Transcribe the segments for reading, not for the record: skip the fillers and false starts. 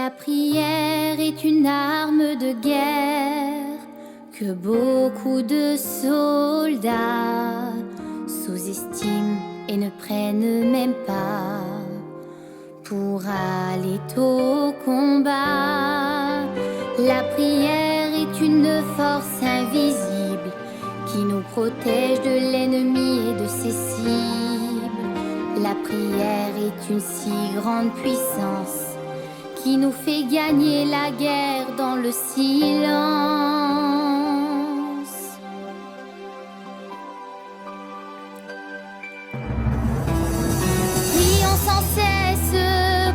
La prière est une arme de guerre que beaucoup de soldats sous-estiment et ne prennent même pas pour aller au combat. La prière est une force invisible qui nous protège de l'ennemi et de ses cibles. La prière est une si grande puissance qui nous fait gagner la guerre dans le silence.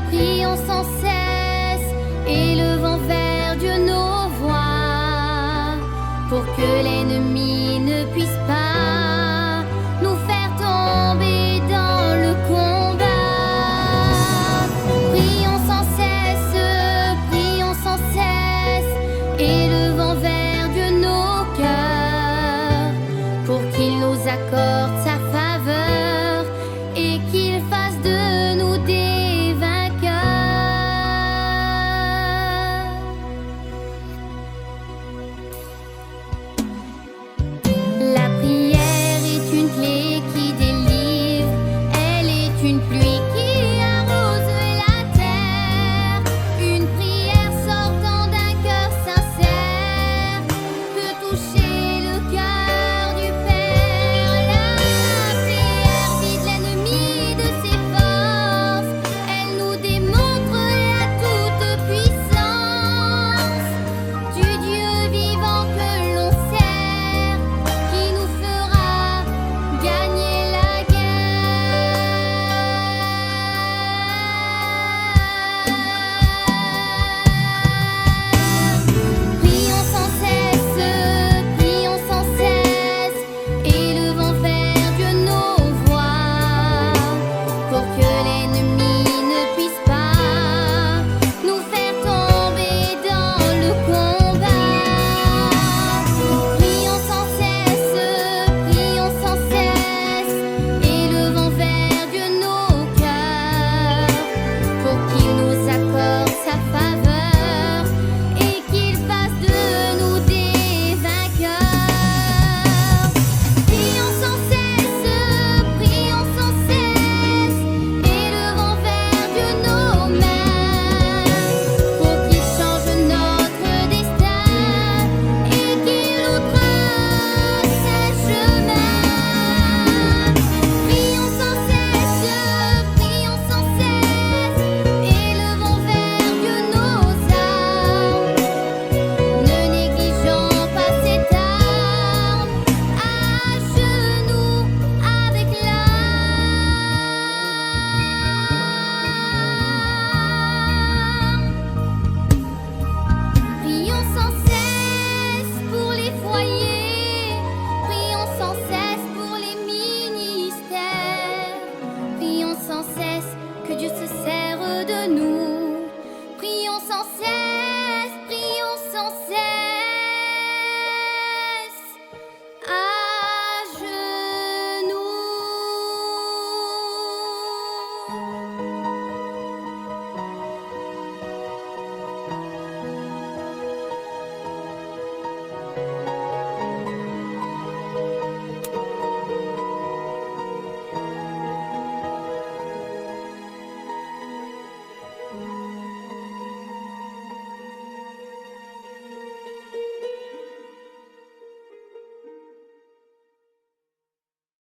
Prions sans cesse, élevons vers Dieu nos voix, pour que l'ennemi ne puisse pas nous faire tomber dans le combat. Prions sans cesse, élevons vers Dieu nos cœurs, pour qu'il nous accorde sa faveur et qu'il fasse de nous des vainqueurs. La prière est une clé qui délivre, elle est une pluie qui arrose la terre. Une prière sortant d'un cœur sincère peut toucher le cœur du Père. La prière vide l'ennemi de ses forces, elle nous démontre la toute-puissance du Dieu vivant que l'on sert, qui nous fera gagner la guerre. Prions sans cesse, élevons vers Dieu nos voix, pour que l'ennemi ne puisse pas nous faire tomber dans le combat. Prions sans cesse, élevons vers Dieu nos cœurs, pour qu'il nous accorde sa faveur et qu'il fasse de nous des vainqueurs. Prions sans cesse, élevons vers Dieu nos mains, pour qu'il change notre destin et qu'il nous trace un chemin. Prions sans cesse, élevons vers Dieu nos âmes, ne négligeons pas cette arme, à genoux avec l'âme. Prions sans cesse pour les foyers, prions sans cesse pour les ministères, prions sans cesse que Dieu se serve de nous, prions sans cesse.